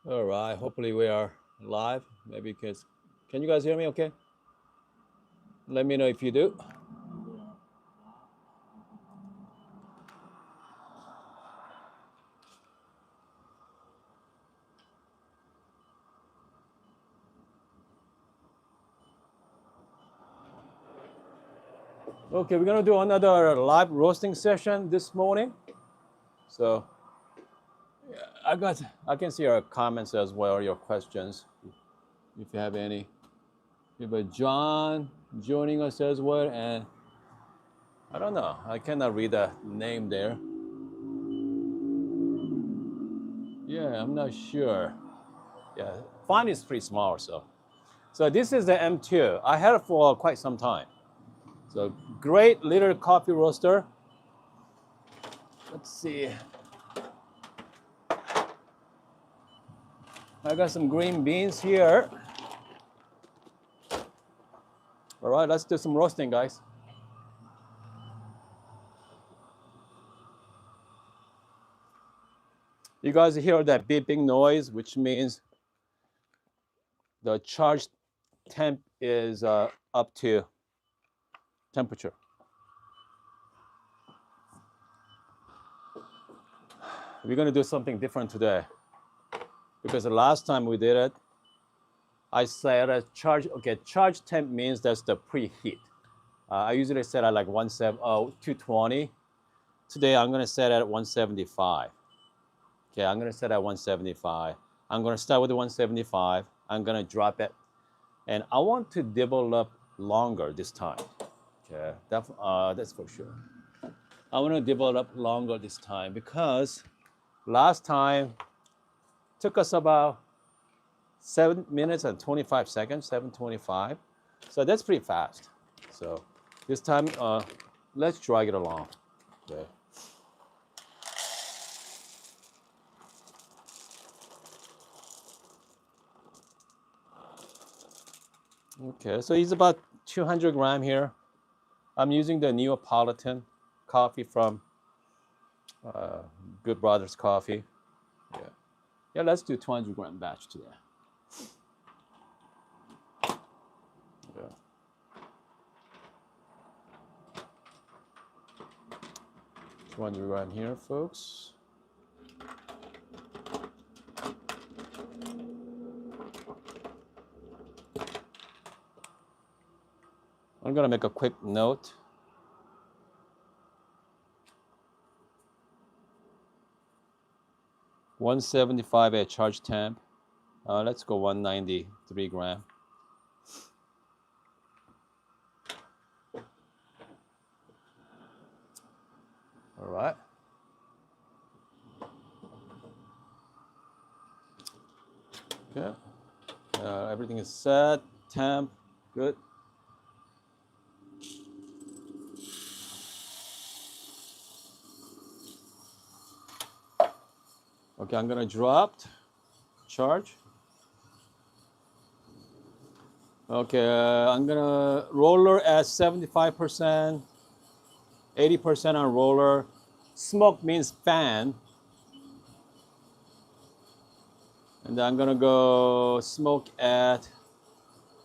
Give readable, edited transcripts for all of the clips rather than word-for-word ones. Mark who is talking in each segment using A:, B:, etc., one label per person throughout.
A: All right. Hopefully we are live. Maybe because can you guys hear me? Okay. Let me know if you do. Okay, we're gonna do another live roasting session this morning. So I can see your comments as well, your questions, if you have any. We have John joining us as well, and I don't know. I cannot read the name there. Yeah, I'm not sure. Yeah, font is pretty small, so this is the M2. I had it for quite some time. So great little coffee roaster. Let's see. I got some green beans here. All right, let's do some roasting, guys. You guys hear that beeping noise, which means the charge temp is up to temperature. We're gonna do something different today because the last time we did it, I said a charge. Okay, charge temp means that's the preheat. I usually set at like 220. Today I'm gonna set at 175. Okay, I'm gonna set at 175. I'm gonna start with the 175. I'm gonna drop it, and I want to develop longer this time. Okay, that's for sure. I want to develop longer this time because last time took us about 7 minutes and 25 seconds, 7:25. So that's pretty fast. So this time, let's drag it along. Okay. Okay, so it's about 200 gram here. I'm using the Neapolitan coffee from Good Brothers Coffee. Yeah, yeah. Let's do 200 gram batch today. Yeah. 200 gram here, folks. I'm gonna make a quick note. $175 at charge temp. Let's go 193 gram. All right. Okay. Everything is set. Temp. Good. Okay, I'm gonna drop charge. Okay, I'm gonna roller at 75%, 80% on roller. Smoke means fan. And then I'm gonna go smoke at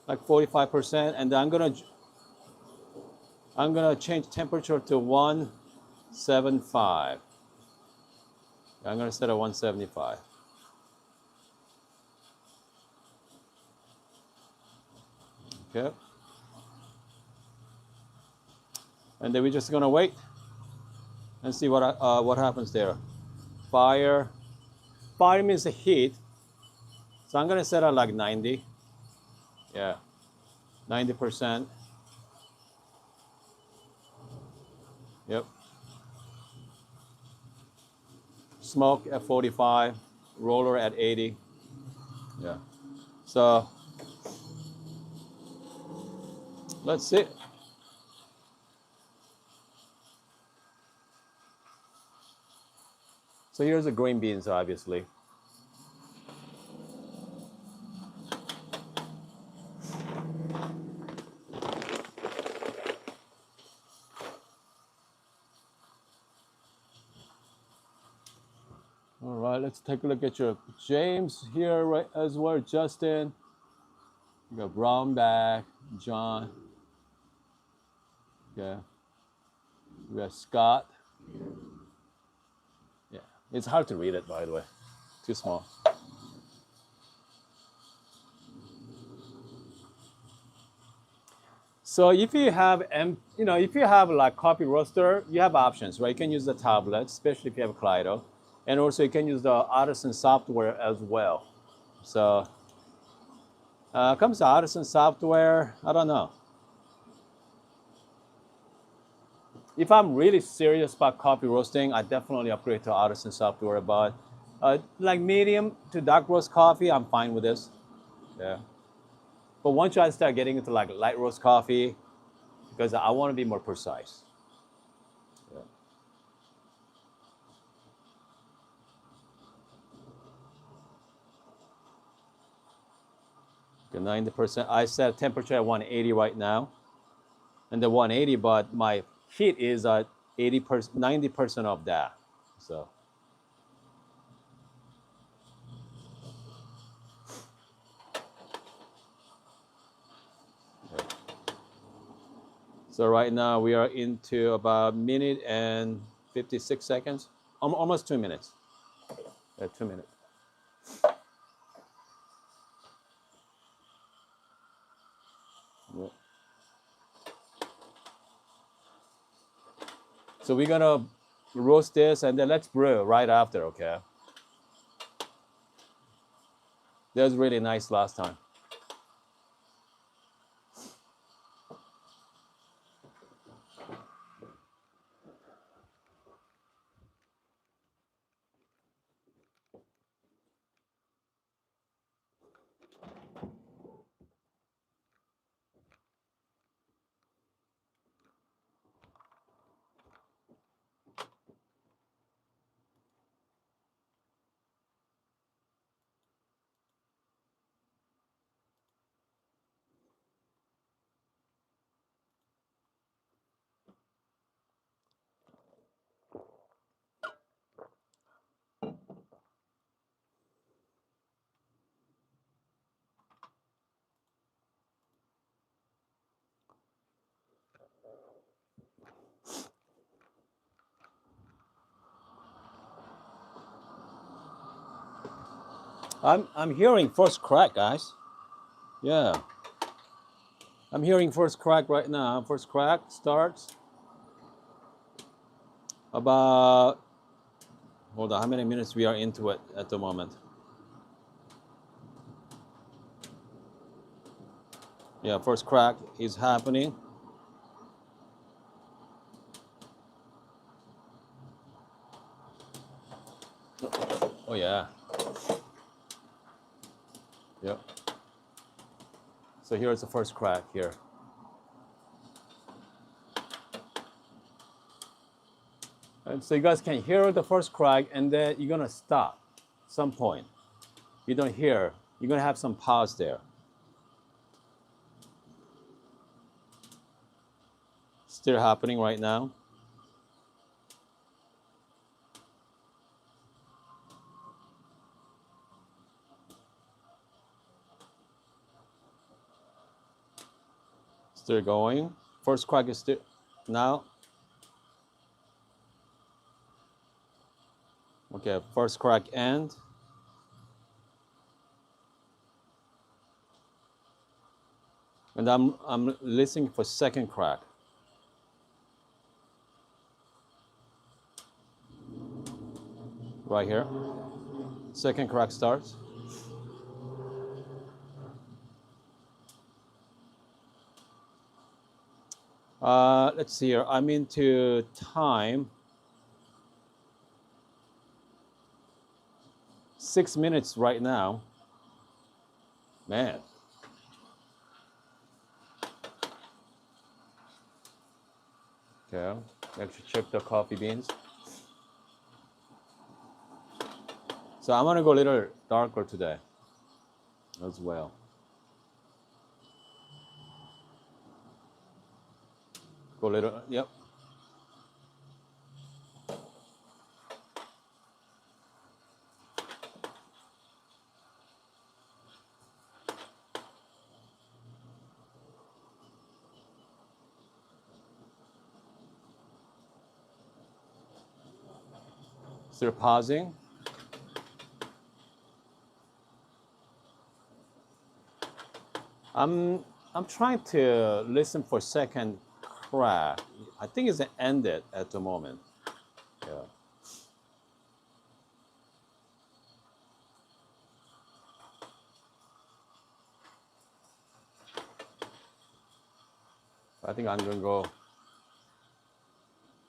A: like 45%, and then I'm gonna change temperature to 175. I'm gonna set at 175. Okay. And then we're just gonna wait and see what happens there. Fire means the heat. So I'm gonna set at like 90. Yeah, 90%. Yep. Smoke at 45, roller at 80. Yeah. So let's see. So here's the green beans, obviously. All Let's take a look at your James here right as well. Justin, you got Brown back, John. Yeah, we got Scott. Yeah, it's hard to read it, by the way. Too small. So if you have, if you have like coffee roaster, you have options, right? You can use the tablet, especially if you have Kaleido, and also you can use the Artisan software as well. So comes to Artisan software, I don't know. If I'm really serious about coffee roasting, I definitely upgrade to Artisan software. But like medium to dark roast coffee, I'm fine with this. Yeah. But once I start getting into like light roast coffee, because I want to be more precise. Yeah. Okay, 90%. I set temperature at 180 right now, and the 180, but my heat is at 80%, 90% of that. So. Yeah. So right now we are into about minute and 56 seconds, almost 2 minutes. 2 minutes. Yeah. So we're gonna roast this and then let's brew right after, okay? That was really nice last time. I'm hearing first crack, guys. Yeah. I'm hearing first crack right now. First crack starts about, hold on, how many minutes we are into it at the moment? Yeah, first crack is happening. Oh yeah. Yep. So here's the first crack here. And so you guys can hear the first crack and then you're gonna stop some point. You don't hear, you're gonna have some pause there. Still happening right now. Still going. First crack is still now. Okay, first crack end. And I'm listening for second crack. Right here. Second crack starts. Let's see here. I'm into time. 6 minutes right now. Man. Okay, actually check the coffee beans. So I'm gonna go a little darker today as well. Go a little, yep. Still pausing. I'm trying to listen for second crack. I think it's ended at the moment. Yeah. I think I'm gonna go.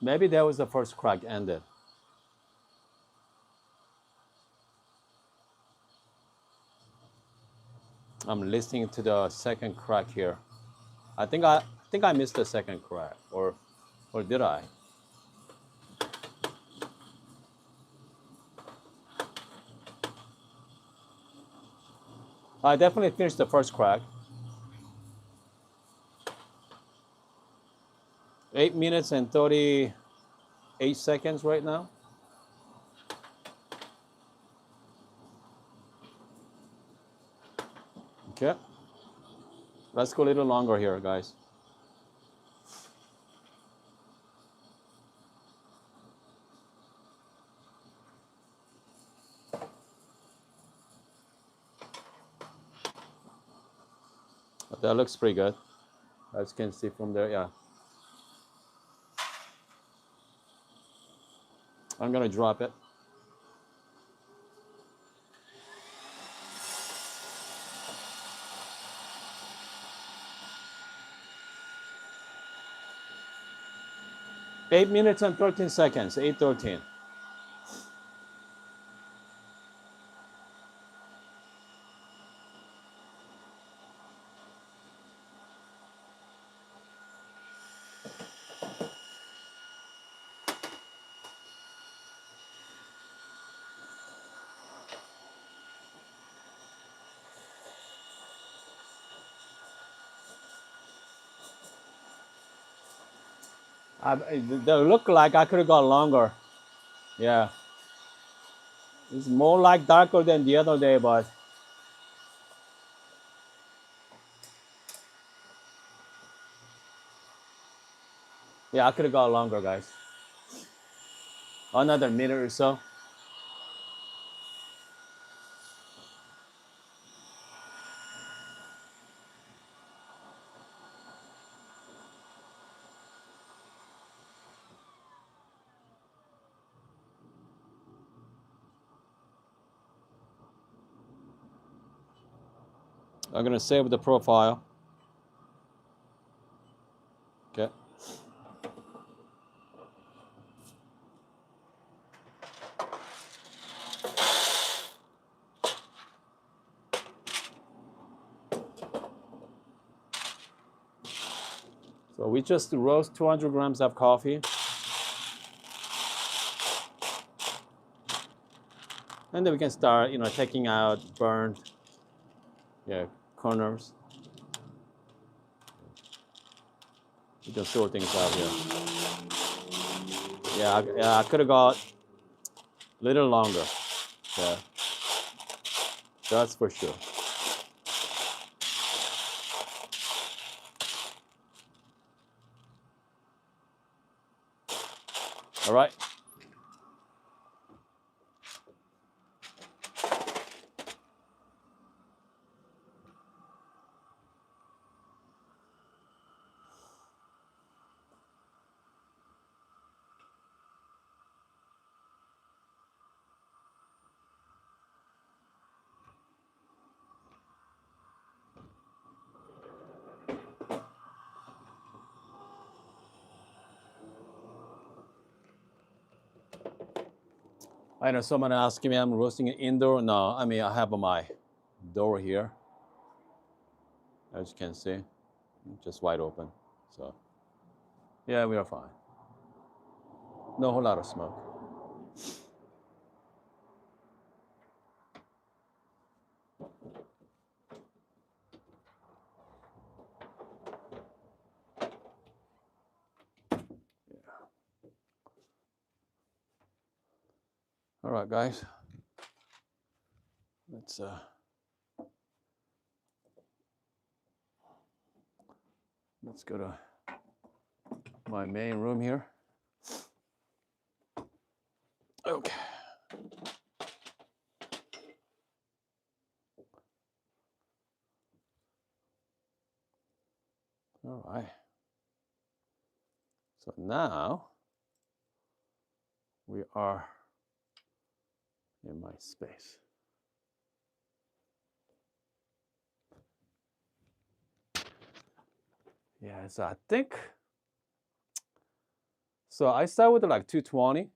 A: Maybe that was the first crack ended. I'm listening to the second crack here. I think I missed the second crack, or did I? I definitely finished the first crack. 8 minutes and 38 seconds right now. Okay. Let's go a little longer here, guys. But that looks pretty good. As you can see from there, yeah. I'm gonna drop it. Eight minutes and 13 seconds, 8:13. They look like I could have gone longer. Yeah. It's more like darker than the other day, but yeah, I could have gone longer, guys. Another minute or so. I'm gonna save the profile. Okay. So we just roast 200 grams of coffee. And then we can start, taking out burned, corners. You can sort things out here. Yeah, I could have got a little longer. Yeah, that's for sure. All right. I know someone asking me I'm roasting it indoor. No, I mean I have my door here, as you can see, just wide open. So yeah, we are fine. No whole lot of smoke. All right, guys. Let's go to my main room here. Okay. All right. So now we are in my space. Yeah, so I think, so I start with like 220.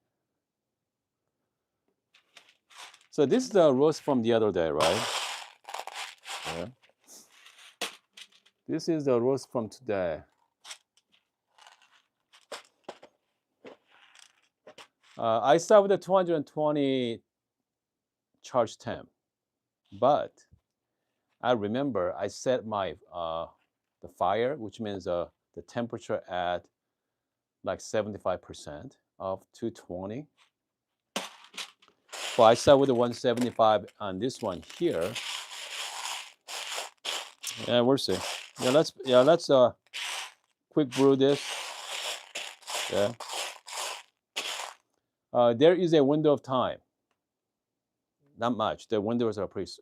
A: So this is the roast from the other day, right? Yeah. This is the roast from today. I start with the 220 charge temp, but I remember I set my the fire, which means the temperature at like 75% of 220. So I start with the 175 on this one here. Yeah, we'll see. Let's quick brew this. Yeah. There is a window of time. Not much. The windows are pretty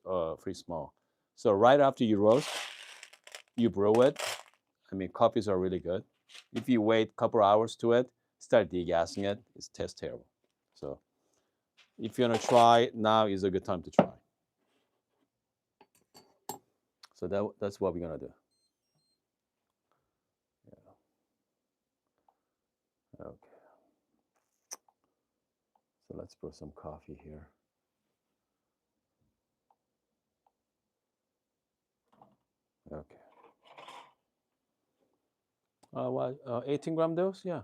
A: small. So right after you roast, you brew it. I mean, coffees are really good. If you wait a couple hours to it, start degassing it, it tastes terrible. So if you're gonna try, now is a good time to try. So that's what we're gonna do. Yeah. Okay. So let's brew some coffee here. Okay. What? 18-gram dose? Yeah.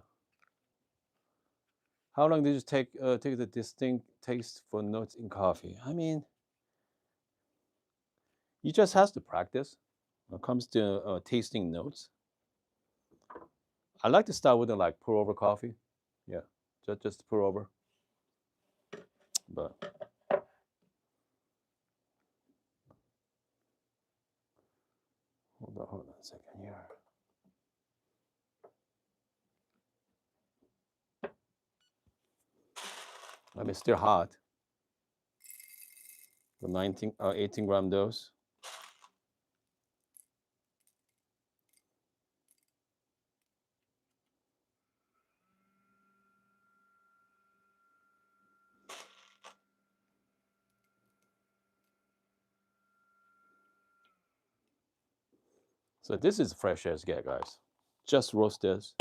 A: How long did you take the distinct taste for notes in coffee? I mean, you just have to practice when it comes to tasting notes. I like to start with the like pour over coffee. Yeah, just pour over. But hold on a second here. I mean, it's still hot. The 18-gram dose. So this is fresh as get, guys. Just roast this.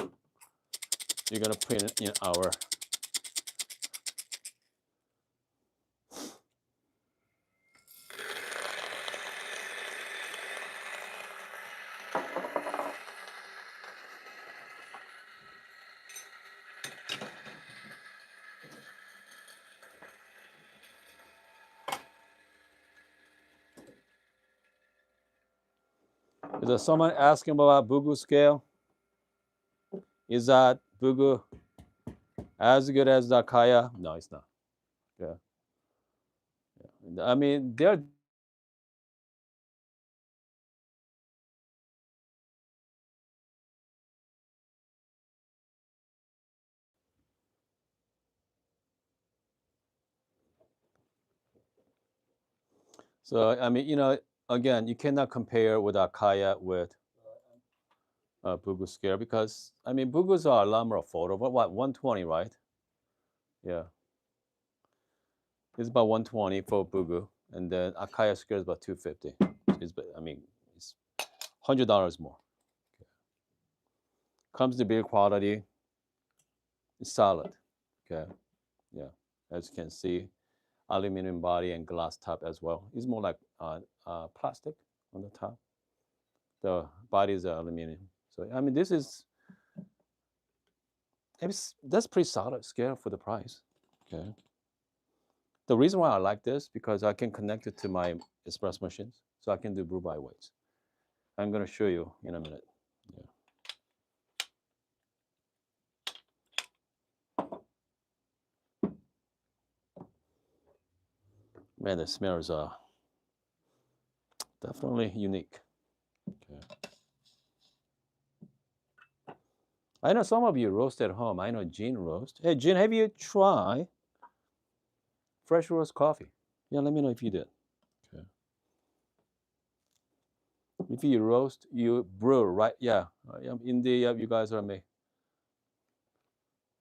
A: You're gonna put it in our Is there someone asking about Bugu scale? Is that Bugu as good as the Kaya? No, it's not. Yeah. I mean, they're so. I mean, again, you cannot compare with Akaya with Bugu scale because I mean, Bugus are a lot more affordable. What 120, right? Yeah, it's about 120 for Bugu, and then Akaya scale is about 250. I mean, it's $100 more. Comes to build quality, it's solid. Okay, yeah, as you can see, aluminum body and glass top as well. It's more like plastic on the top. The body is aluminum. So I mean, that's pretty solid scale for the price. Okay. The reason why I like this because I can connect it to my espresso machines, so I can do brew by weights. I'm gonna show you in a minute. Yeah. Man, the smell is definitely unique. Okay. I know some of you roast at home. I know Jean roast. Hey, Jean, have you tried fresh roast coffee? Yeah, let me know if you did. Okay. If you roast, you brew, right? Yeah. In the you guys are me.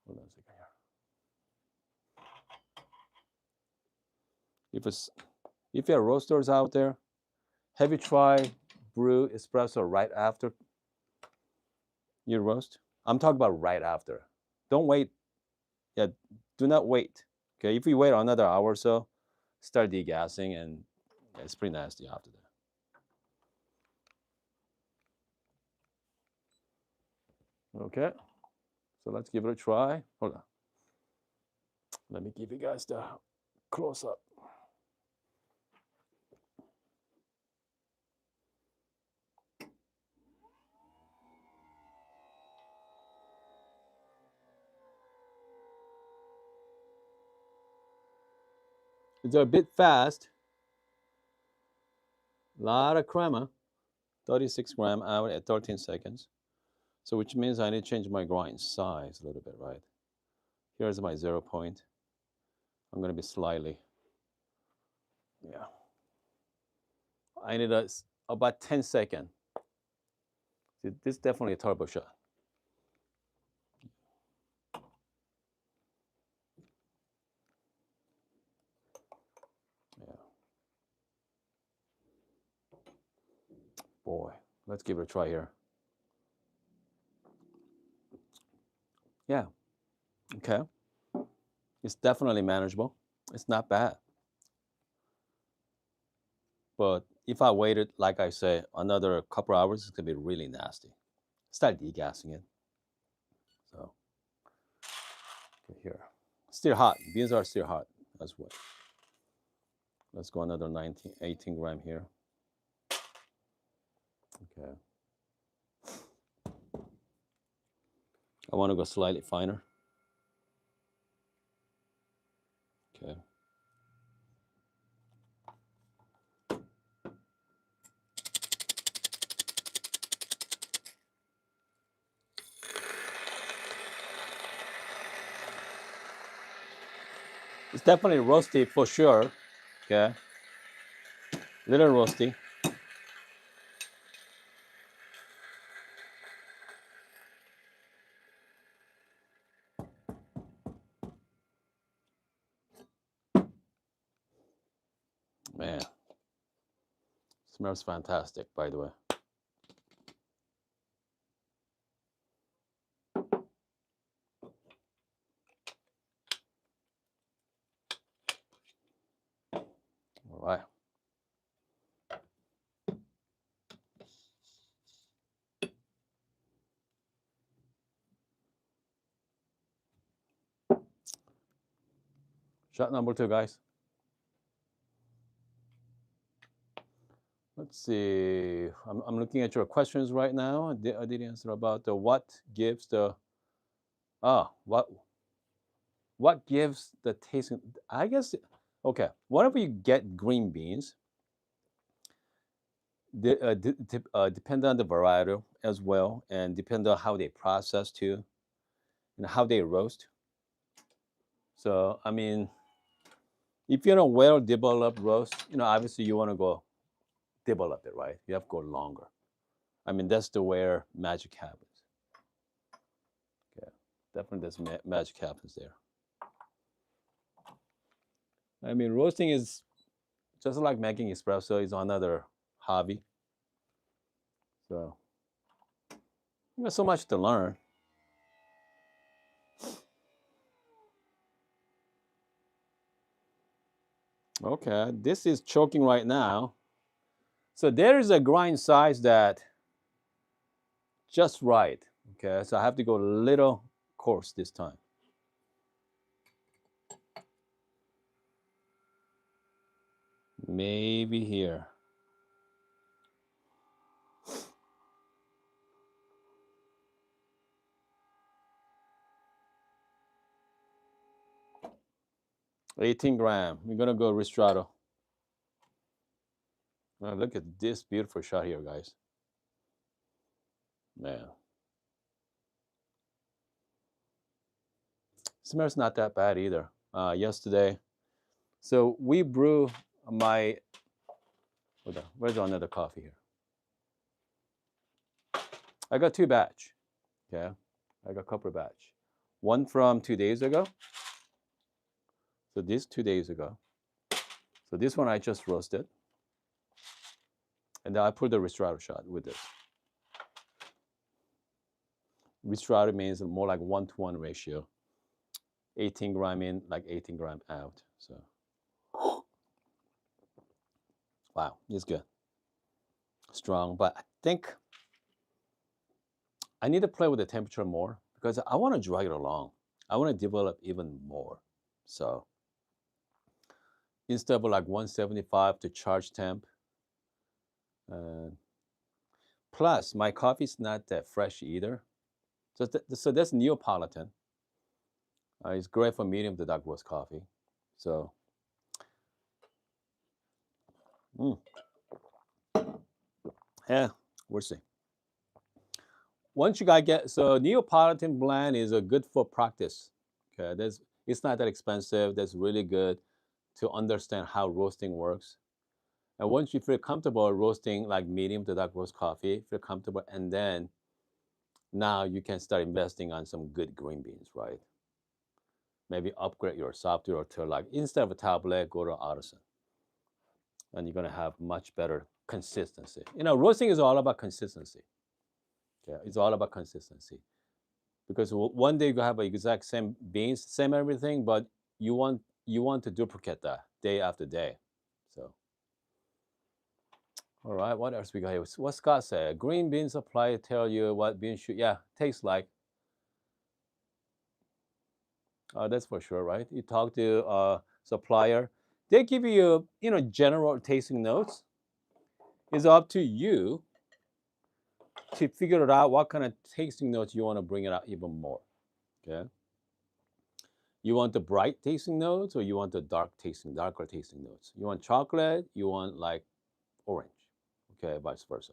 A: Hold on a second here. If you have roasters out there, have you tried brew espresso right after you roast? I'm talking about right after. Don't wait. Yeah, do not wait. Okay, if you wait another hour or so, start degassing, and it's pretty nasty after that. Okay, so let's give it a try. Hold on. Let me give you guys the close up. It's a bit fast. A lot of crema. 36 gram out at 13 seconds. So which means I need to change my grind size a little bit, right? Here's my 0 point. I'm going to be slightly, yeah. I need about 10 seconds. See, this is definitely a turbo shot. Yeah. Boy, let's give it a try here. Yeah. Okay. It's definitely manageable. It's not bad. But if I waited, like I say, another couple hours, it's gonna be really nasty. Start degassing it. So okay, here. Still hot. Beans are still hot as well. Let's go another 19, 18 gram here. Okay. I want to go slightly finer. Okay. It's definitely roasty for sure. Okay. Little roasty. Man. Smells fantastic, by the way. All right. Shot number 2, guys. Let's see. I'm looking at your questions right now. I did answer about the what gives the what gives the taste. I guess okay. Whenever you get green beans, depend on the variety as well, and depend on how they process too, and how they roast. So I mean, if you're a well developed roast, obviously you want to go develop it, right? You have to go longer. I mean, that's the where magic happens. Okay, definitely there's magic happens there. I mean, roasting is just like making espresso is another hobby. So there's so much to learn. Okay, this is choking right now. So there is a grind size that just right. Okay, so I have to go a little coarse this time. Maybe here. $18. We're gonna go Ristrato. Oh, look at this beautiful shot here, guys. Man. Smells not that bad either. Yesterday. So we brew my, hold on, where's another coffee here? I got 2 batch. Okay, I got a couple of batch. One from 2 days ago. So this 2 days ago. So this one I just roasted, and then I put the Ristrato shot with this. Ristrato means more like 1-to-1 ratio. 18 gram in, like 18 gram out. So, wow, it's good. Strong, but I think I need to play with the temperature more because I want to drag it along. I want to develop even more. So instead of like 175 to charge temp, plus my coffee's not that fresh either. So that's Neapolitan. It's great for medium to dark roast coffee. So, yeah, we'll see. Once you guys get so Neapolitan blend is a good for practice. Okay, it's not that expensive. That's really good to understand how roasting works. And once you feel comfortable roasting like medium to dark roast coffee, feel comfortable, and then now you can start investing on some good green beans, right? Maybe upgrade your software to like instead of a tablet, go to artisan, and you're gonna have much better consistency. Roasting is all about consistency. Yeah, it's all about consistency because one day you have exact same beans, same everything, but you want to duplicate that day after day. So, all right, what else we got here? What Scott said? Green bean supply tell you what beans should taste like. That's for sure, right? You talk to a supplier, they give you general tasting notes. It's up to you to figure it out what kind of tasting notes you want to bring it out even more. Okay. You want the bright tasting notes or you want the darker tasting notes? You want chocolate, you want like orange. Okay, vice versa.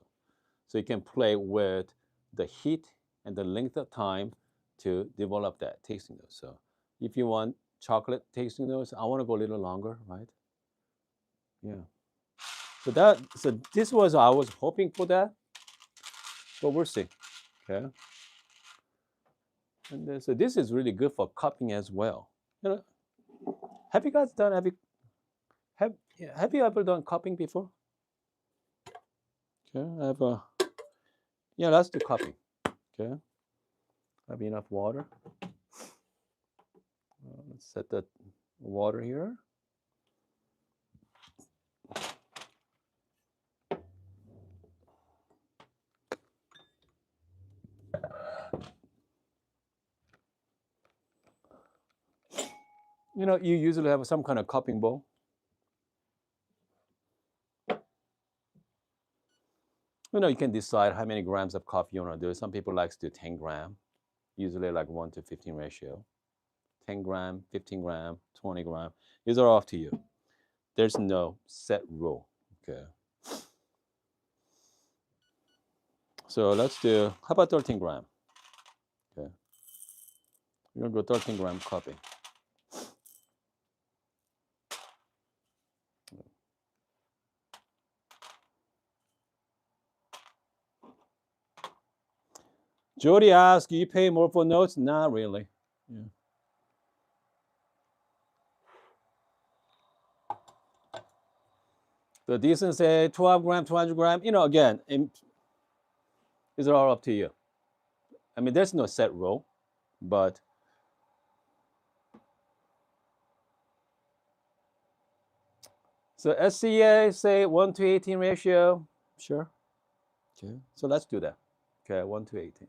A: So you can play with the heat and the length of time to develop that tasting notes. So if you want chocolate tasting notes, I want to go a little longer, right? Yeah. So this was I was hoping for that, but we'll see. Okay. And so this is really good for cupping as well. Have you guys done have you ever done cupping before? Okay, I have a let's do cupping. Okay, have enough water. Let's set the water here. You usually have some kind of cupping bowl. You can decide how many grams of coffee you want to do. Some people like to do 10 gram, usually like 1 to 15 ratio. 10 gram, 15 gram, 20 gram. These are off to you. There's no set rule. Okay. So let's do, how about 13 gram? Okay. We're going to go 13 gram coffee. Jody asks, do you pay more for notes? Not really. Yeah. The decent say 12 gram, 200 gram. Again, these are all up to you. I mean, there's no set rule, but so SCA say 1 to 18 ratio. Sure. Okay. So let's do that. Okay, 1 to 18.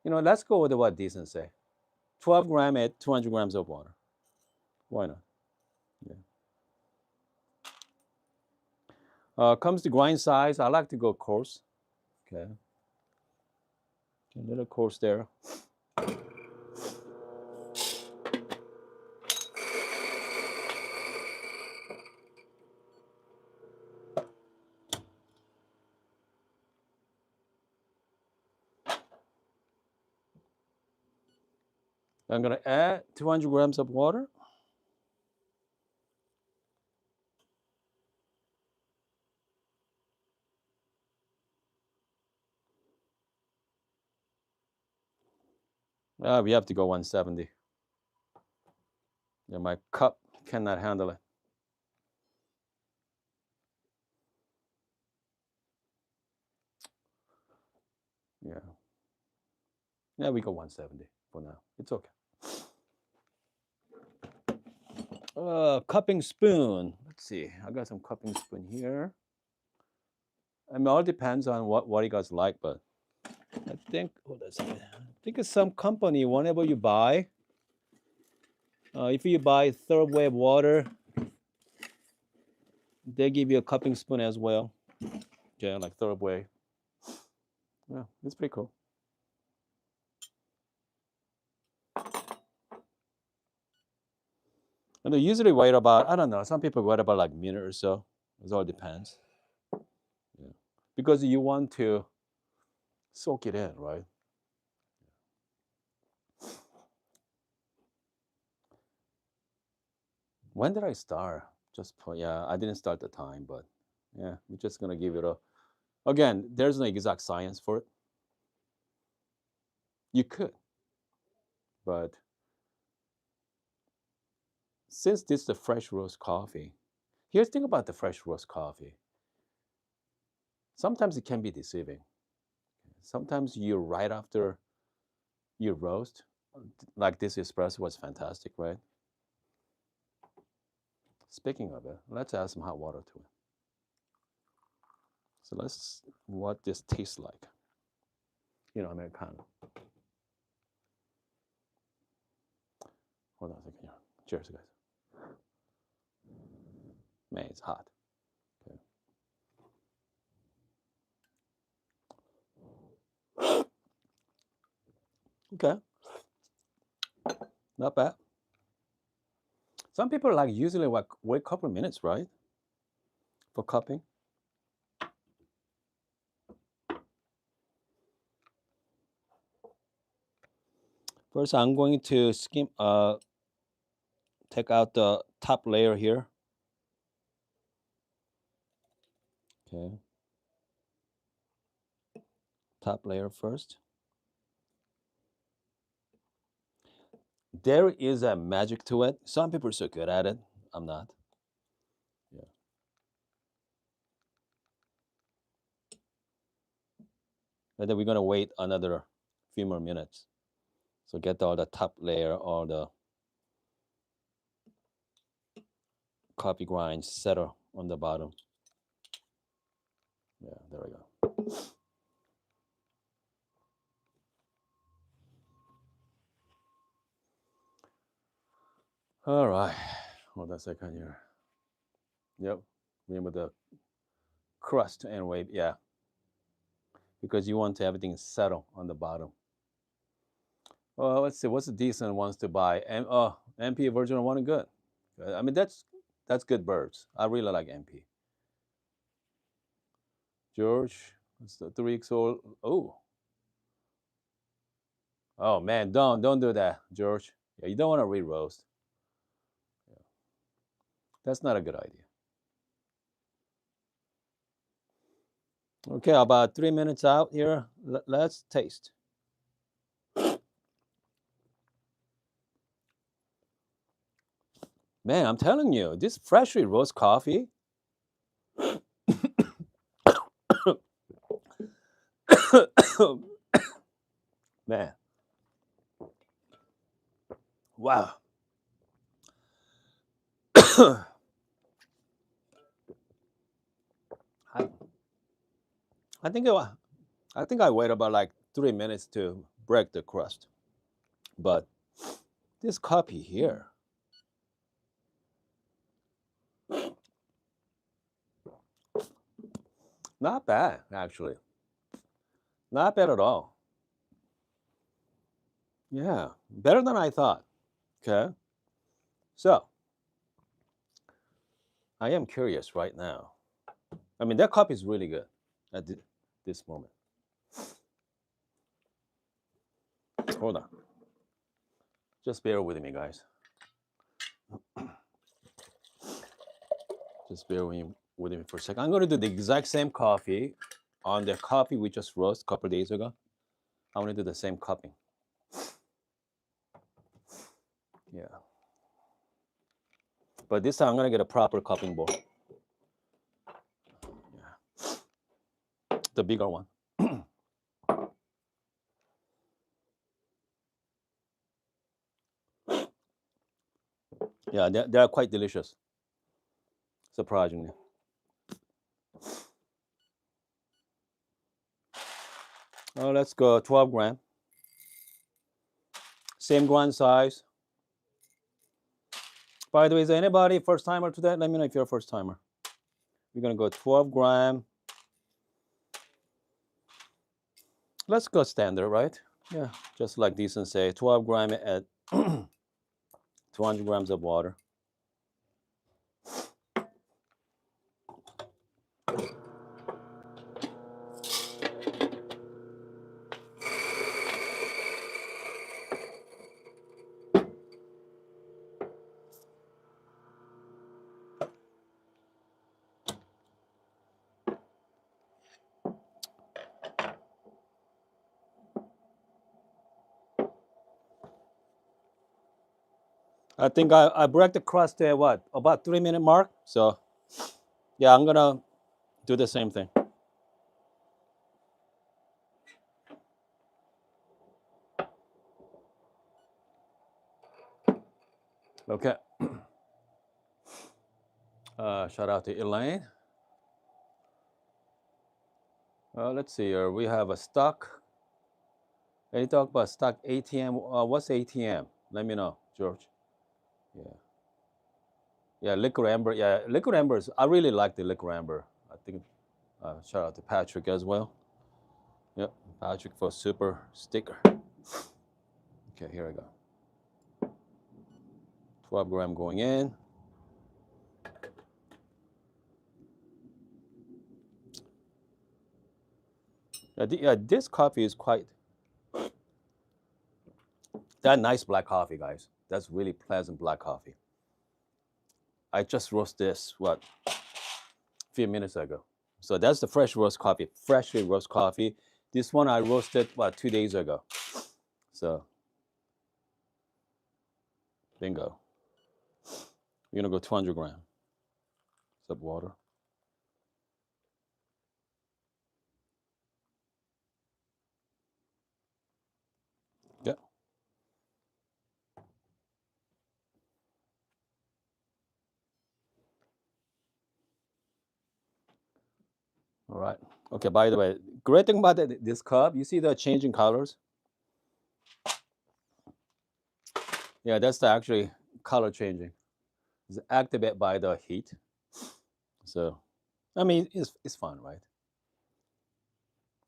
A: Let's go with what decent say. 12 gram at 200 grams of water. Why not? Yeah. Comes to grind size, I like to go coarse. Okay. A little coarse there. I'm going to add 200 grams of water. We have to go 170. Yeah, my cup cannot handle it. Yeah. Yeah, we go 170 for now. It's okay. Cupping spoon. Let's see. I got some cupping spoon here. I mean, it all depends on what you guys like, but I think, hold on a second. I think it's some company, whenever you buy, if you buy third wave water, they give you a cupping spoon as well. Yeah, like third wave. Yeah, it's pretty cool. And they usually wait about, I don't know, some people wait about like a minute or so. It all depends. Yeah. Because you want to soak it in, right? When did I start? Just put, yeah, I didn't start the time, but yeah, we're just gonna give it a. Again, there's no exact science for it. You could, but since this is the fresh roast coffee, here's the thing about the fresh roast coffee. Sometimes it can be deceiving. Sometimes you right after you roast, like this espresso was fantastic, right? Speaking of it, let's add some hot water to it. So let's what this tastes like. Americano. Hold on a second here. Cheers, guys. Man, it's hot. Okay. Okay. Not bad. Some people like usually wait a couple of minutes, right? For cupping. First, I'm going to take out the top layer here. Okay. Top layer first. There is a magic to it. Some people are so good at it. I'm not. Yeah. And then we're gonna wait another few more minutes. So get all the top layer, all the coffee grinds settle on the bottom. Yeah, there we go. All right. Hold on a second here. Yep. Remember the crust and wave. Yeah. Because you want everything settle on the bottom. Well, let's see. What's the decent ones to buy? MP version of one and good. I mean, that's good birds. I really like MP. George, it's the 3 weeks old. Oh man, don't do that, George. Yeah, you don't want to re-roast. Yeah. That's not a good idea. Okay, about 3 minutes out here. Let's taste. Man, I'm telling you, this freshly roast coffee. Man, wow. I, I think I wait about like 3 minutes to break the crust, but this coffee here, not bad actually, not bad at all. Yeah, better than I thought. Okay, so I am curious right now. I mean, that coffee is really good at this moment. Hold on, just bear with me, guys. Just bear with me for a second. I'm going to do the exact same coffee on the coffee we just roasted a couple days ago. I want to do the same cupping. Yeah. But this time I'm gonna get a proper cupping bowl. Yeah. The bigger one. Yeah, they're quite delicious, surprisingly. Oh, let's go 12 gram. Same grind size. By the way, is anybody first timer to that? Let me know if you're a first timer. We're gonna go 12 gram. Let's go standard, right? Yeah, just like this and say 12 gram at 200 grams of water. I think I break the crust at what? About 3 minute mark. So yeah, I'm gonna do the same thing. Okay. Shout out to Elaine. Let's see here. We have a stock. Any talk about stock ATM? What's ATM? Let me know, George. Yeah. Yeah, liquid amber. Yeah, liquid ambers. I really like the liquid amber. I think. Shout out to Patrick as well. Yep, Patrick for super sticker. Okay, here I go. 12 gram going in. Yeah, this coffee is quite that nice black coffee, guys. That's really pleasant black coffee. I just roast this a few minutes ago. So that's the fresh roast coffee, freshly roast coffee. This one I roasted 2 days ago. So bingo. We're gonna go 200 grams of water. Yeah. All right. Okay. By the way, great thing about this cup, you see the changing colors. Yeah, that's the actually color changing. It's activated by the heat. So, I mean, it's fun, right?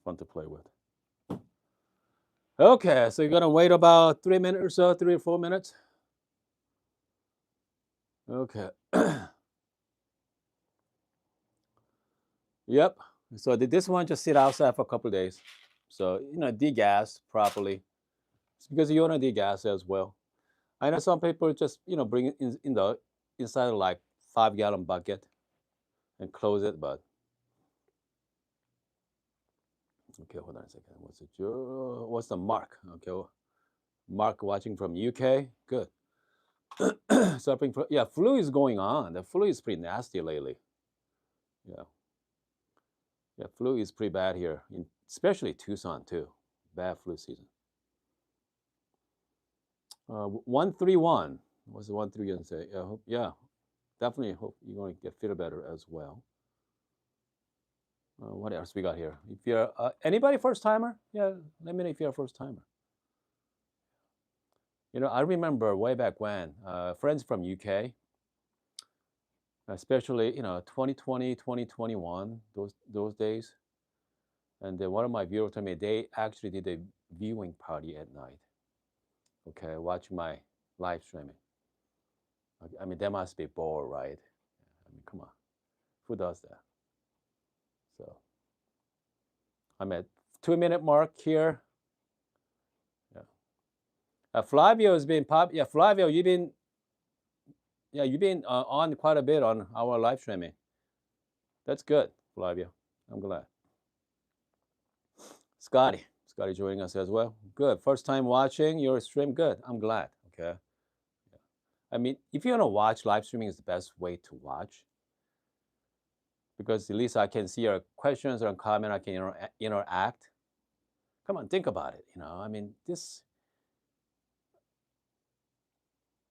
A: Fun to play with. Okay, so you're gonna wait about 3 minutes or so, 3 or 4 minutes. Okay. Yep. So this one just sit outside for a couple of days. So degas properly. It's because you want to degas as well. I know some people just bring it in the inside of like 5 gallon bucket and close it, but okay, hold on a second. What's the mark? Okay, Mark watching from UK. Good. So yeah, flu is going on. The flu is pretty nasty lately. Yeah, yeah, flu is pretty bad here, especially Tucson too. Bad flu season. 131. What's the 131 say? Yeah, definitely hope you're going to get feel better as well. What else we got here? If you're anybody first timer, yeah, let me know if you're a first timer. I remember way back when friends from UK, especially 2020, 2021, those days, and then one of my viewers told me they actually did a viewing party at night. Okay, watching my live streaming. I mean, that must be bored, right? I mean, come on, who does that? So I'm at 2 minute mark here. Yeah. Flavio has been Yeah, Flavio, you've been on quite a bit on our live streaming. That's good, Flavio. I'm glad. Scotty joining us as well. Good. First time watching your stream. Good. I'm glad. Okay. I mean, if you want to watch live streaming, is the best way to watch because at least I can see your questions or comment. I can interact. Come on, think about it. I mean, this,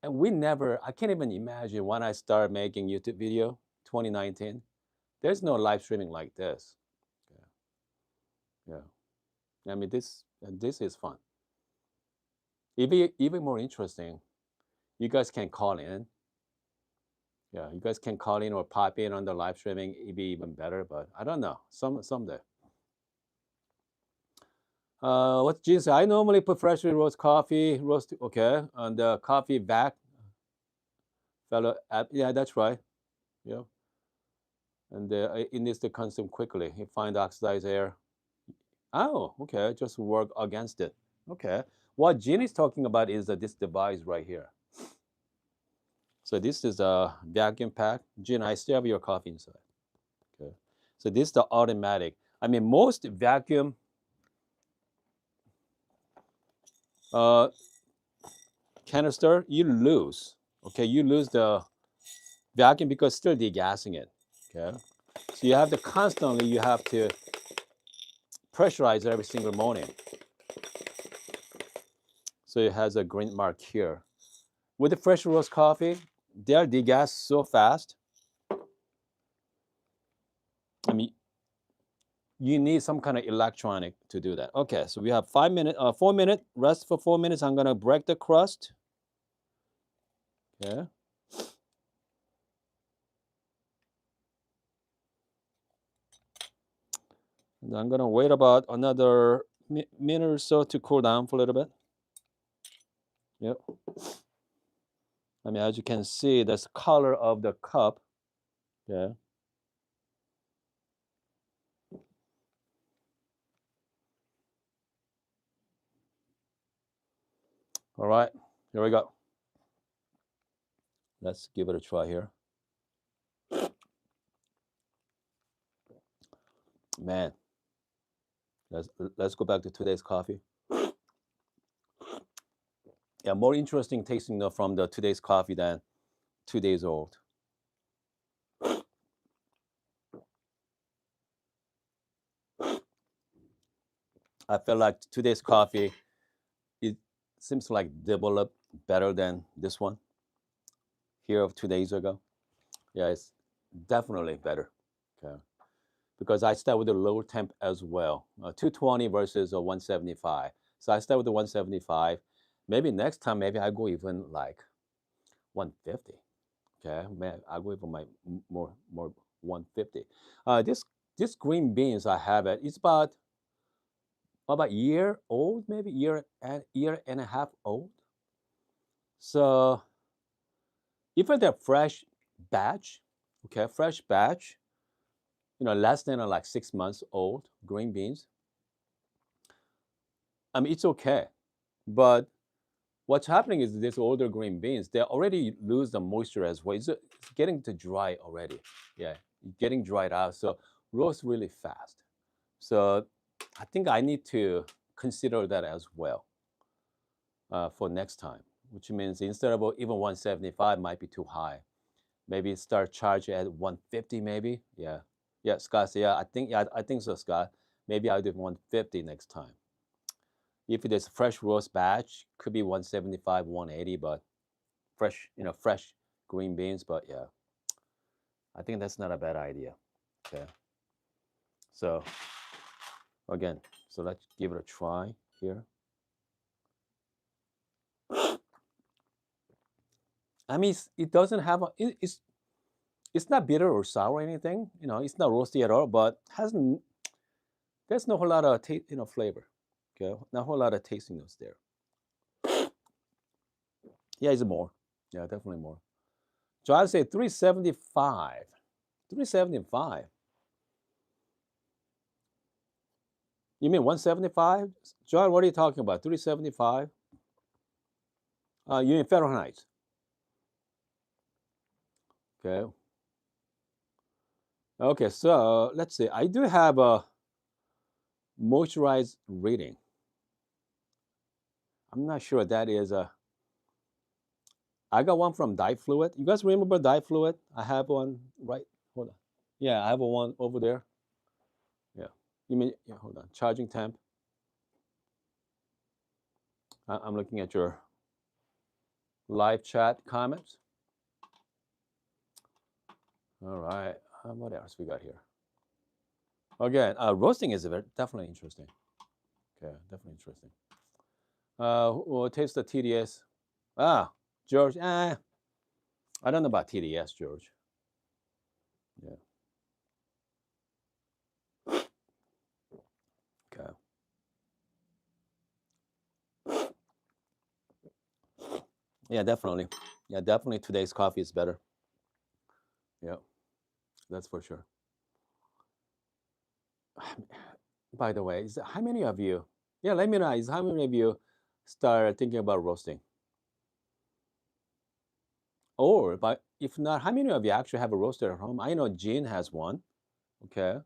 A: and we never. I can't even imagine when I started making YouTube video, 2019. There's no live streaming like this. Yeah, yeah. I mean, this is fun. Even more interesting. You guys can call in. Yeah, you guys can call in or pop in on the live streaming. It'd be even better, but I don't know. Someday. What's Gene say? I normally put freshly roast coffee, okay, on the coffee vac. Fellow, yeah, that's right. Yeah, and it needs to consume quickly. You find oxidized air. Oh, okay, just work against it. Okay, what Gene is talking about is this device right here. So this is a vacuum pack. Gene, I still have your coffee inside. Okay, so this is the automatic. I mean, most vacuum canister, you lose. Okay, you lose the vacuum because still degassing it. Okay, so you have to constantly pressurize every single morning. So it has a green mark here. With the fresh roast coffee, they are degassed so fast. I mean, you need some kind of electronic to do that. Okay, so we have 4 minute rest for 4 minutes. I'm gonna break the crust. Okay. And I'm gonna wait about another minute or so to cool down for a little bit. Yep. I mean, as you can see, that's the color of the cup. Yeah. All right, here we go. Let's give it a try here. Man, let's go back to today's coffee. Yeah, more interesting tasting from the today's coffee than 2 days old. I feel like today's coffee, it seems like developed better than this one here of 2 days ago. Yeah, it's definitely better. Okay. Because I start with a lower temp as well, 220 versus a 175. So I start with the 175. Maybe next time, maybe I go even like 150. Okay, man, I go even my more 150. This green beans I have it's about year old, maybe year and a half old. So if it's a fresh batch, okay, fresh batch, less than like 6 months old green beans, I mean it's okay. But what's happening is these older green beans, they already lose the moisture as well. It's getting to dry already. Yeah, getting dried out. So roast really fast. So I think I need to consider that as well for next time, which means instead of even 175 might be too high. Maybe start charging at 150 maybe. Yeah. Yeah, Scott. So I think so, Scott. Maybe I'll do 150 next time. If it is fresh roast batch, could be 175, 180, but fresh green beans. But yeah, I think that's not a bad idea. Okay. So again, so let's give it a try here. I mean, it doesn't have it's not bitter or sour or anything. It's not roasty at all, but hasn't there's no whole lot of flavor. Okay, not a whole lot of tasting notes there. Yeah, it's more. Yeah, definitely more. So I'd say 375. 375. You mean 175? John, what are you talking about? 375? You mean Fahrenheit? Okay. Okay, so let's see. I do have a moisturized reading. I'm not sure that is a. I got one from Dye Fluid. You guys remember Dye Fluid? I have one right. Hold on. Yeah, I have one over there. Yeah. You mean, yeah, hold on. Charging temp. I'm looking at your live chat comments. All right. What else we got here? Again, roasting is definitely interesting. Okay, definitely interesting. We'll taste the TDS. Ah, George. I don't know about TDS, George. Yeah. Okay. Yeah, definitely. Yeah, definitely. Today's coffee is better. Yeah, that's for sure. By the way, how many of you? Yeah, let me know. Is how many of you start thinking about roasting? Or, but if not, how many of you actually have a roaster at home? I know Jean has one. Okay.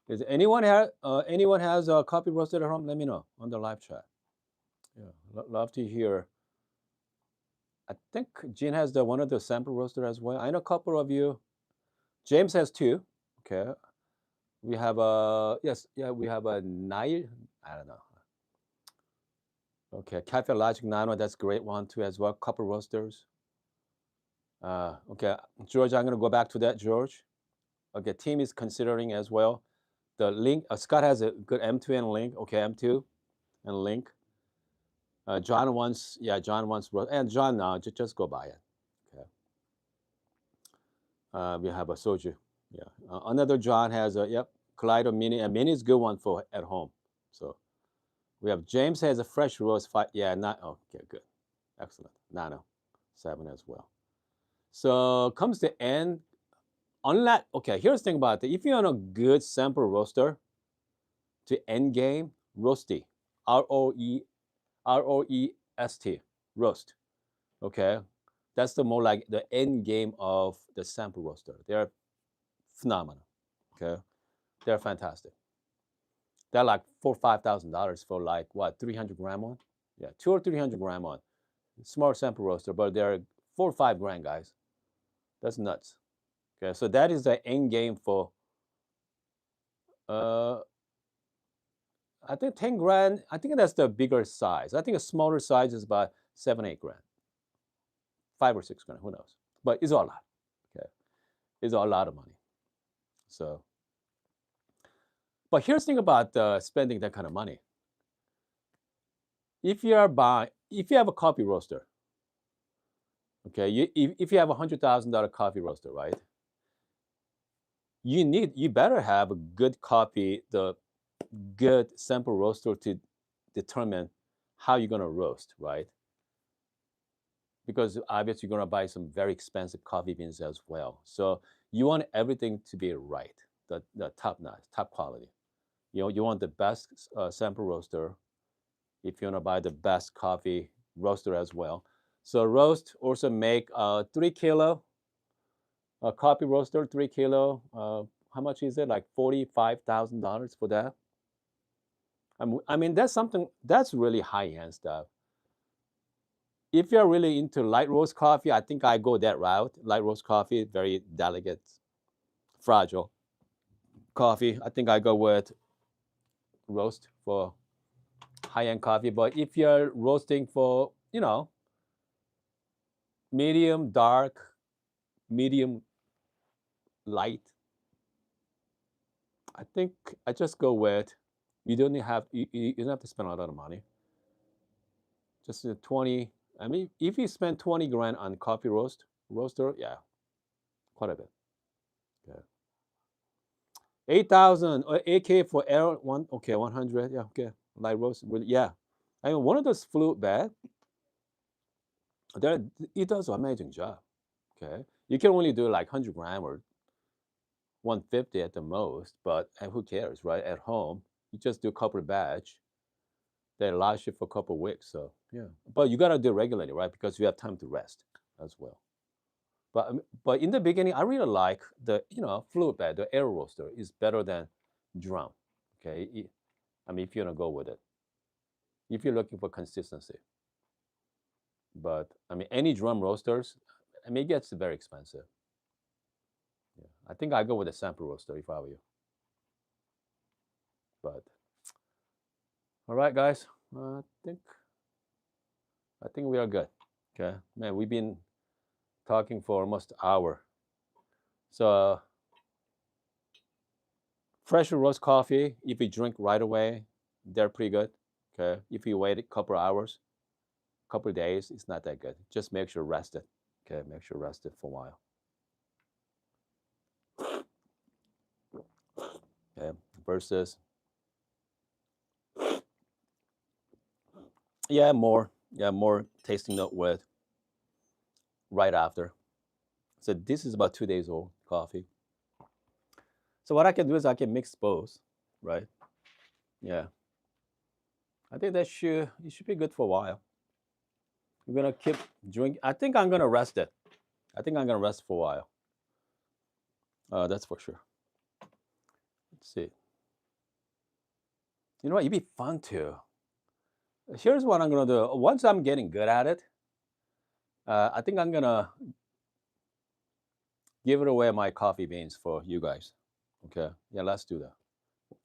A: Is anyone has a coffee roaster at home? Let me know on the live chat. Yeah, love to hear. I think Jean has the one of the sample roaster as well. I know a couple of you. James has two. Okay. We have a yes, yeah, we have a Nile. I don't know. Okay, Cafe Logic Nano, that's a great one too as well. Couple roasters. Okay, George, I'm gonna go back to that, George. Okay, team is considering as well. The link, Scott has a good M2 and link. Okay, M2 and link. John wants, yeah, John wants, and John now, just go buy it. Okay. We have a soju. Yeah. Another John has a, yep, Kaleido Mini. And Mini is a good one for at home. So we have James has a fresh roast. Yeah, not, okay, good. Excellent. Nano, 7 as well. So comes the end. Unless, okay, here's the thing about it. If you're on a good sample roaster, to end game, roasty, ROEST, roast. Okay, that's the more like the end game of the sample roaster. They're phenomenal. Okay, they're fantastic. They're like $4,000-$5,000 for like what 300 gram one. Yeah, 200 or 300 gram one. Small sample roaster, but they're 4 or 5 grand, guys. That's nuts. Okay, so that is the end game for uh I think 10 grand. I think that's the bigger size. I think a smaller size is about 7 or 8 grand, 5 or 6 grand, who knows? But it's a lot. Okay, it's a lot of money. So, but here's the thing about spending that kind of money. If you are buying, if you have a coffee roaster, okay, if you have $100,000 coffee roaster, right? You better have a good coffee, the good sample roaster to determine how you're gonna roast, right? Because obviously you're gonna buy some very expensive coffee beans as well. So you want everything to be right, the top notch, top quality. You know, you want the best sample roaster if you wanna buy the best coffee roaster as well. So roast also make 3 kilo coffee roaster, 3 kilo. How much is it? Like $45,000 for that. I mean, that's something that's really high end stuff. If you're really into light roast coffee, I think I go that route. Light roast coffee, very delicate, fragile coffee. I think I go with roast for high end coffee. But if you're roasting for, medium dark, medium light, I think I just go with. You don't have to spend a lot of money. Just 20. I mean, if you spend 20 grand on coffee roaster, yeah, quite a bit. Yeah. 8,000 or 8K for L one. Okay, 100. Yeah, okay. Light roast. Yeah. I mean, one of those flew bad. There, it does an amazing job. Okay. You can only do like 100 gram or 150 at the most, but who cares, right? At home, you just do a couple of batch. They last you for a couple of weeks. So yeah, but you gotta do it regularly, right? Because you have time to rest as well. But in the beginning, I really like the fluid bed. The air roaster is better than drum. Okay, I mean if you're gonna go with it, if you're looking for consistency. But I mean, any drum roasters, I mean, it gets very expensive. Yeah. I think I go with a sample roaster if I were you. But all right, guys, think I think we are good. Okay, man, we've been talking for almost an hour. So fresh roast coffee, if you drink right away, they're pretty good. Okay, if you wait a couple of hours, couple of days, it's not that good. Just make sure rest it. Okay, make sure rest it for a while. Okay, versus more tasting note with right after. So this is about 2 days old coffee. So what I can do is I can mix both, right? Yeah, I think that should be good for a while. I'm gonna keep drinking. I think I'm gonna rest it. I think I'm gonna rest for a while. That's for sure. Let's see. You know what? It'd be fun too. Here's what I'm gonna do. Once I'm getting good at it, I think I'm gonna give it away my coffee beans for you guys. Okay. Yeah, let's do that.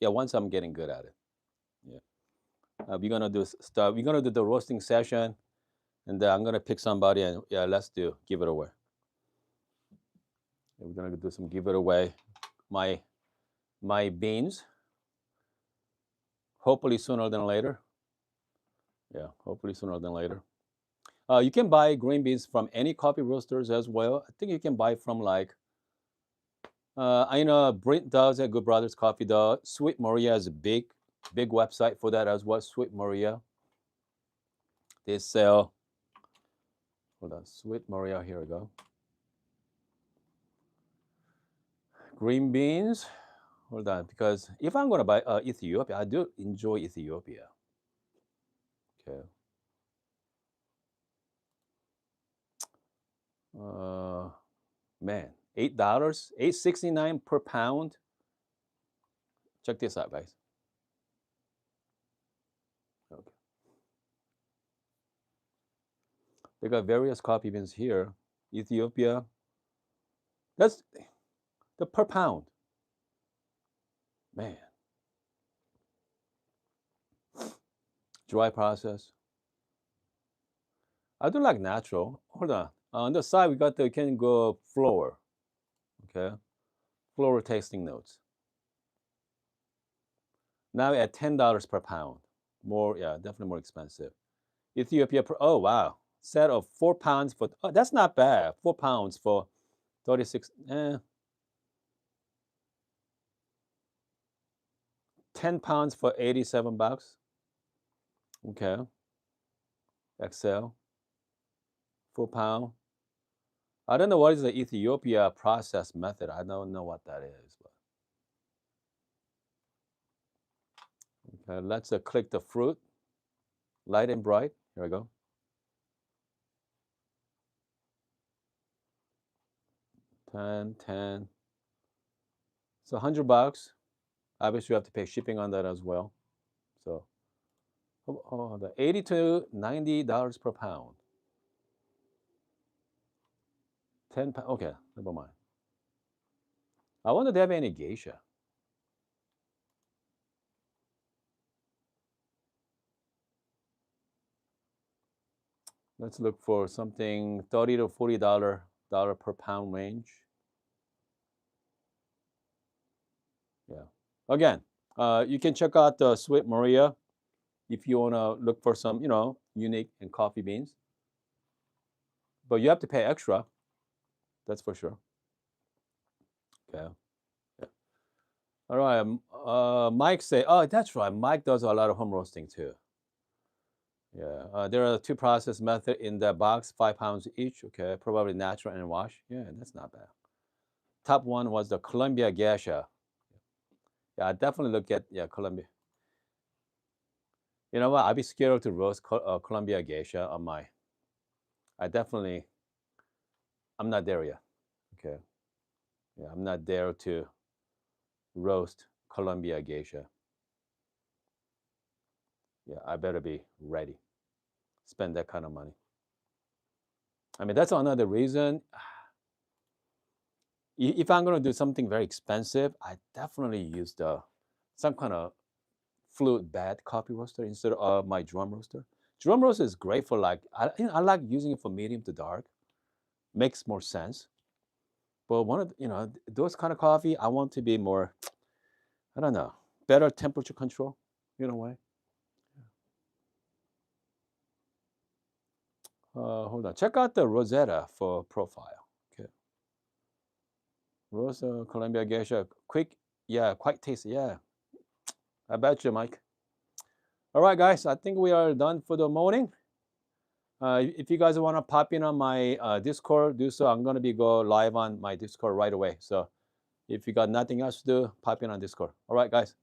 A: Yeah, once I'm getting good at it. Yeah. We're gonna do stuff. We're gonna do the roasting session, and then I'm gonna pick somebody and yeah, let's do give it away. Yeah, we're gonna do some give it away. My my beans. Hopefully sooner than later. Yeah, hopefully sooner than later. You can buy green beans from any coffee roasters as well. I think you can buy from like I know Brent does a Good Brothers Coffee does. Sweet Maria is a big website for that as well. Sweet Maria. They sell. Hold on, Sweet Maria. Here we go. Green beans. Hold on, because if I'm gonna buy Ethiopia, I do enjoy Ethiopia. Okay. Uh, man, $8, $8.69 per pound. Check this out, guys. Okay. They got various coffee beans here. Ethiopia. That's the per pound. Man, dry process. I do like natural. Hold on. On the side, we got the can go flour. Okay, flour tasting notes. Now at $10 per pound. More, yeah, definitely more expensive. Ethiopia. Oh wow, set of 4 pounds for. Oh, that's not bad. 4 pounds for 36. 10 pounds for $87. Okay, Excel. 4 pound. I don't know what is the Ethiopia process method. I don't know what that is. But okay, let's click the fruit, light and bright. Here we go. 10, 10. So $100. Obviously, you have to pay shipping on that as well. So, the 80 to $90 per pound. 10 pound. Okay, never mind. I wonder if they have any geisha. Let's look for something $30 to $40 per pound range. Yeah. Again, you can check out the Sweet Maria if you want to look for some, unique and coffee beans. But you have to pay extra. That's for sure. Okay. Yeah. All right. Mike say, oh, that's right. Mike does a lot of home roasting too. Yeah. There are two process method in the box, 5 pounds each. Okay. Probably natural and wash. Yeah, that's not bad. Top one was the Columbia Geisha. Yeah, I definitely look at Columbia. You know what? I'd be scared to roast Columbia Geisha on my. I definitely. I'm not there yet. Okay. Yeah, I'm not there to roast Columbia Geisha. Yeah, I better be ready. Spend that kind of money. I mean, that's another reason. If I'm going to do something very expensive, I definitely use some kind of fluid bed coffee roaster instead of my drum roaster. Drum roaster is great for like I like using it for medium to dark. Makes more sense. But one of those kind of coffee, I want to be more, I don't know, better temperature control in a way. Hold on, check out the Rosetta for profile. Okay, Rosa Columbia Geisha, quick, yeah, quite tasty. Yeah, I bet you, Mike. All right, guys, I think we are done for the morning. If you guys want to pop in on my Discord, do so. I'm gonna be go live on my Discord right away. So if you got nothing else to do, pop in on Discord. All right, guys.